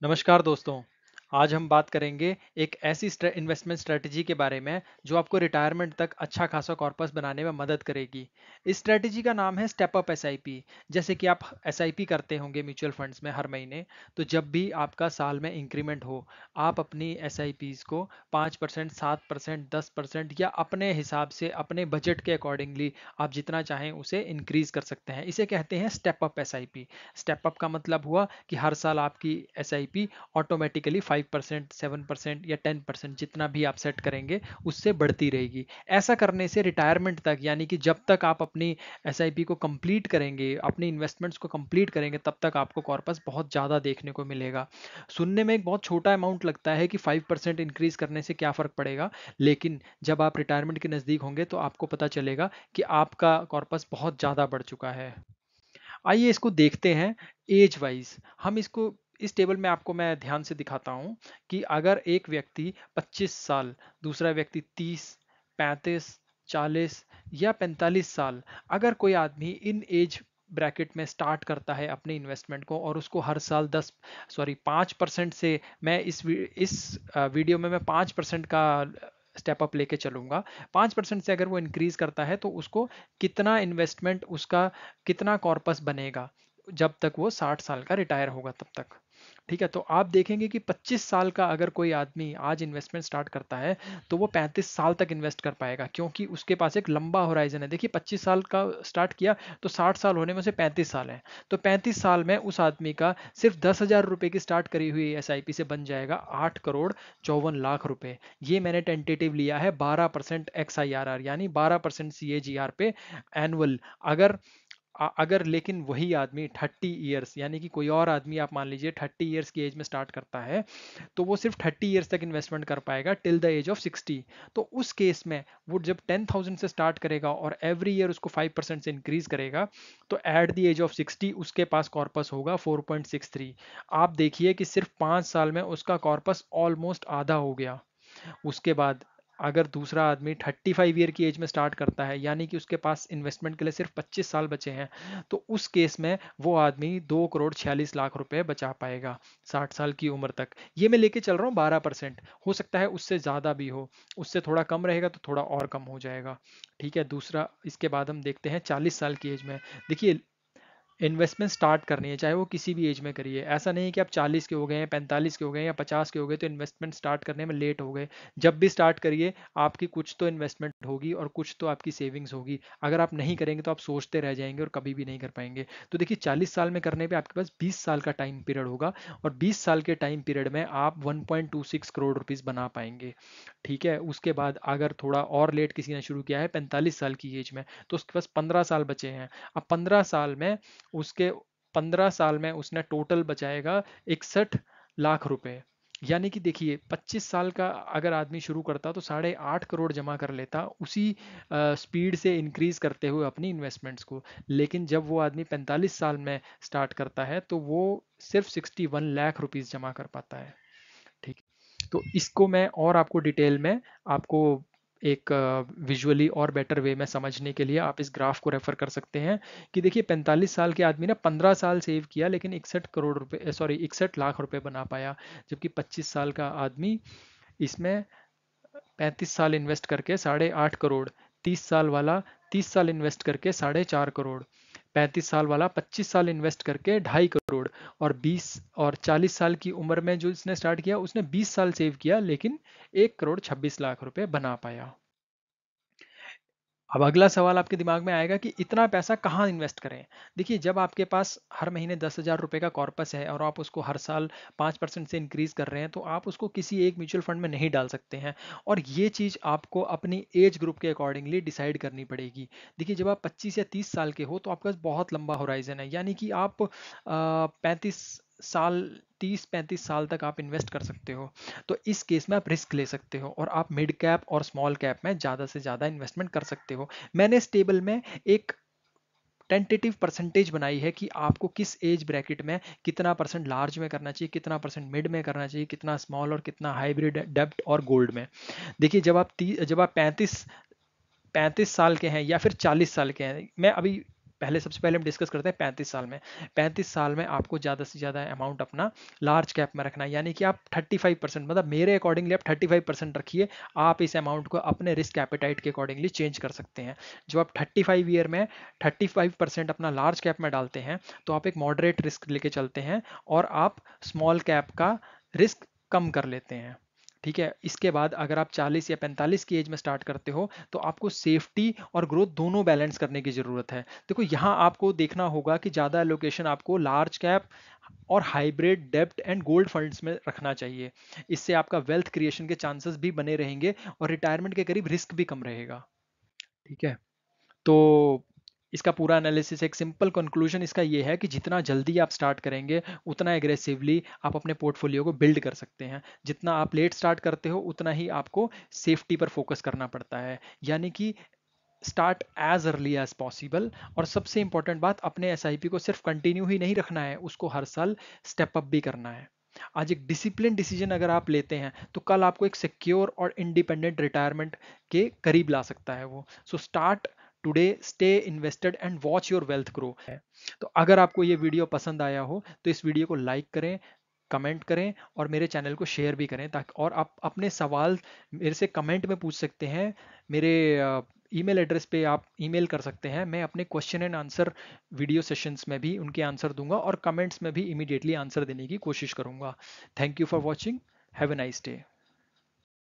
नमस्कार दोस्तों। आज हम बात करेंगे एक ऐसी इन्वेस्टमेंट स्ट्रेटजी के बारे में जो आपको रिटायरमेंट तक अच्छा खासा कॉर्पस बनाने में मदद करेगी। इस स्ट्रेटजी का नाम है स्टेप अप एसआईपी। जैसे कि आप एसआईपी करते होंगे म्यूचुअल फंड्स में हर महीने, तो जब भी आपका साल में इंक्रीमेंट हो, आप अपनी एसआईपीज को 5%, 7%, 10% या अपने हिसाब से अपने बजट के अकॉर्डिंगली आप जितना चाहें उसे इंक्रीज कर सकते हैं। इसे कहते हैं step up SIP. Step up का मतलब हुआ कि हर साल आपकी एसआईपी ऑटोमेटिकली 5%, 7% या 10% जितना भी आप सेट करेंगे उससे बढ़ती रहेगी। ऐसा करने से रिटायरमेंट तक, यानी कि जब तक आप अपनी एसआईपी को कंप्लीट करेंगे, अपनी इन्वेस्टमेंट्स को कंप्लीट करेंगे, तब तक आपको कॉर्पस बहुत ज़्यादा देखने को मिलेगा। सुनने में एक बहुत छोटा अमाउंट लगता है कि 5% इंक्रीज करने से क्या फ़र्क पड़ेगा, लेकिन जब आप रिटायरमेंट के नज़दीक होंगे तो आपको पता चलेगा कि आपका कॉर्पस बहुत ज़्यादा बढ़ चुका है। आइए इसको देखते हैं एज वाइज। हम इसको इस टेबल में आपको मैं ध्यान से दिखाता हूं कि अगर एक व्यक्ति 25 साल, दूसरा व्यक्ति 30, 35, 40 या 45 साल, अगर कोई आदमी इन एज ब्रैकेट में स्टार्ट करता है अपनी इन्वेस्टमेंट को और उसको हर साल 5% से, मैं इस वीडियो में मैं 5% का स्टेप अप लेके चलूंगा। 5% से अगर वो इंक्रीज करता है तो उसको कितना इन्वेस्टमेंट, उसका कितना कॉर्पस बनेगा जब तक वो 60 साल का रिटायर होगा तब तक। ठीक है, तो आप देखेंगे कि 25 साल का अगर कोई आदमी आज इन्वेस्टमेंट स्टार्ट करता है तो वो 35 साल तक इन्वेस्ट कर पाएगा, क्योंकि उसके पास एक लंबा होराइजन है। देखिए 25 साल का स्टार्ट किया तो 60 साल होने में से 35 साल है, तो 35 साल में उस आदमी का सिर्फ 10,000 रुपए की स्टार्ट करी हुई एसआईपी से बन जाएगा 8 करोड़ 54 लाख रुपए। ये मैंने टेंटेटिव लिया है 12% XIRR, यानी 12% CAGR पे एनुअल। अगर अगर लेकिन वही आदमी 30 ईयर्स, यानी कि कोई और आदमी आप मान लीजिए 30 ईयर्स की एज में स्टार्ट करता है, तो वो सिर्फ 30 ईयर्स तक इन्वेस्टमेंट कर पाएगा टिल द एज ऑफ 60। तो उस केस में वो जब 10,000 से स्टार्ट करेगा और एवरी ईयर उसको 5% से इंक्रीज करेगा, तो एट द एज ऑफ 60 उसके पास कॉर्पस होगा 4.63। आप देखिए कि सिर्फ 5 साल में उसका कॉर्पस ऑलमोस्ट आधा हो गया। उसके बाद अगर दूसरा आदमी 35 ईयर की एज में स्टार्ट करता है, यानी कि उसके पास इन्वेस्टमेंट के लिए सिर्फ 25 साल बचे हैं, तो उस केस में वो आदमी 2 करोड़ 46 लाख रुपए बचा पाएगा 60 साल की उम्र तक। ये मैं लेके चल रहा हूँ 12%, हो सकता है उससे ज़्यादा भी हो, उससे थोड़ा कम रहेगा तो थोड़ा और कम हो जाएगा। ठीक है, दूसरा इसके बाद हम देखते हैं 40 साल की एज में। देखिए इन्वेस्टमेंट स्टार्ट करनी है चाहे वो किसी भी एज में करिए। ऐसा नहीं है कि आप 40 के हो गए हैं, 45 के हो गए या 50 के हो गए तो इन्वेस्टमेंट स्टार्ट करने में लेट हो गए। जब भी स्टार्ट करिए आपकी कुछ तो इन्वेस्टमेंट होगी और कुछ तो आपकी सेविंग्स होगी। अगर आप नहीं करेंगे तो आप सोचते रह जाएंगे और कभी भी नहीं कर पाएंगे। तो देखिए 40 साल में करने पे आपके पास 20 साल का टाइम पीरियड होगा, और 20 साल के टाइम पीरियड में आप 1.26 करोड़ रुपीस बना पाएंगे। ठीक है, उसके बाद अगर थोड़ा और लेट किसी ने शुरू किया है 45 साल की एज में, तो उसके पास 15 साल बचे हैं। अब 15 साल में उसके 15 साल में उसने टोटल बचाएगा 61 लाख रुपए। यानी कि देखिए 25 साल का अगर आदमी शुरू करता तो 8.5 करोड़ जमा कर लेता उसी स्पीड से इंक्रीज करते हुए अपनी इन्वेस्टमेंट्स को। लेकिन जब वो आदमी 45 साल में स्टार्ट करता है तो वो सिर्फ 61 लाख रुपीज जमा कर पाता है। ठीक, तो इसको मैं और आपको डिटेल में आपको एक विजुअली और बेटर वे में समझने के लिए आप इस ग्राफ को रेफर कर सकते हैं कि देखिए 45 साल के आदमी ने 15 साल सेव किया लेकिन 61 लाख रुपए बना पाया, जबकि 25 साल का आदमी इसमें 35 साल इन्वेस्ट करके 8.5 करोड़, 30 साल वाला 30 साल इन्वेस्ट करके 4.5 करोड़, 35 साल वाला 25 साल इन्वेस्ट करके 2.5 करोड़, और 40 साल की उम्र में जो इसने स्टार्ट किया उसने 20 साल सेव किया लेकिन 1 करोड़ 26 लाख रुपए बना पाया। अब अगला सवाल आपके दिमाग में आएगा कि इतना पैसा कहाँ इन्वेस्ट करें। देखिए जब आपके पास हर महीने 10,000 रुपये का कॉर्पस है और आप उसको हर साल 5% से इंक्रीज कर रहे हैं, तो आप उसको किसी एक म्यूचुअल फंड में नहीं डाल सकते हैं, और ये चीज़ आपको अपनी एज ग्रुप के अकॉर्डिंगली डिसाइड करनी पड़ेगी। देखिए जब आप 25 या 30 साल के हो तो आपके पास बहुत लंबा होराइजन है, यानी कि आप 35 साल, 30-35 साल तक आप इन्वेस्ट कर सकते हो। तो इस केस में आप रिस्क ले सकते हो और आप मिड कैप और स्मॉल कैप में ज़्यादा से ज़्यादा इन्वेस्टमेंट कर सकते हो। मैंने इस टेबल में एक टेंटेटिव परसेंटेज बनाई है कि आपको किस एज ब्रैकेट में कितना परसेंट लार्ज में करना चाहिए, कितना परसेंट मिड में करना चाहिए, कितना स्मॉल और कितना हाइब्रिड डेब्ट और गोल्ड में। देखिए जब आप 35 साल के हैं या फिर 40 साल के हैं, मैं अभी सबसे पहले हम डिस्कस करते हैं 35 साल में। 35 साल में आपको ज़्यादा से ज़्यादा अमाउंट अपना लार्ज कैप में रखना है, यानी कि आप 35%, मतलब मेरे अकॉर्डिंगली आप 35% रखिए। आप इस अमाउंट को अपने रिस्क एपेटाइट के अकॉर्डिंगली चेंज कर सकते हैं। जो आप 35 ईयर में 35% अपना लार्ज कैप में डालते हैं, तो आप एक मॉडरेट रिस्क लेके चलते हैं और आप स्मॉल कैप का रिस्क कम कर लेते हैं। ठीक है, इसके बाद अगर आप 40 या 45 की एज में स्टार्ट करते हो, तो आपको सेफ्टी और ग्रोथ दोनों बैलेंस करने की ज़रूरत है। देखो यहाँ आपको देखना होगा कि ज़्यादा एलोकेशन आपको लार्ज कैप और हाइब्रिड डेब्ट एंड गोल्ड फंड्स में रखना चाहिए। इससे आपका वेल्थ क्रिएशन के चांसेस भी बने रहेंगे और रिटायरमेंट के करीब रिस्क भी कम रहेगा। ठीक है, तो इसका पूरा एनालिसिस, एक सिंपल कंक्लूजन इसका ये है कि जितना जल्दी आप स्टार्ट करेंगे, उतना एग्रेसिवली आप अपने पोर्टफोलियो को बिल्ड कर सकते हैं। जितना आप लेट स्टार्ट करते हो, उतना ही आपको सेफ्टी पर फोकस करना पड़ता है। यानी कि start as early as possible. और सबसे इंपॉर्टेंट बात, अपने एसआईपी को सिर्फ कंटिन्यू ही नहीं रखना है, उसको हर साल स्टेप अप भी करना है। आज एक डिसिप्लिन डिसीजन अगर आप लेते हैं, तो कल आपको एक सिक्योर और इंडिपेंडेंट रिटायरमेंट के करीब ला सकता है वो। So start today, stay invested and watch your wealth grow है। तो अगर आपको ये वीडियो पसंद आया हो, तो इस वीडियो को लाइक करें, कमेंट करें और मेरे चैनल को शेयर भी करें, ताकि और आप अपने सवाल मेरे से कमेंट में पूछ सकते हैं। मेरे ईमेल एड्रेस पे आप ईमेल कर सकते हैं। मैं अपने question and answer video sessions में भी उनके आंसर दूंगा और कमेंट्स में भी इमीडिएटली आंसर देने की कोशिश करूंगा। Thank you for watching. Have a nice day.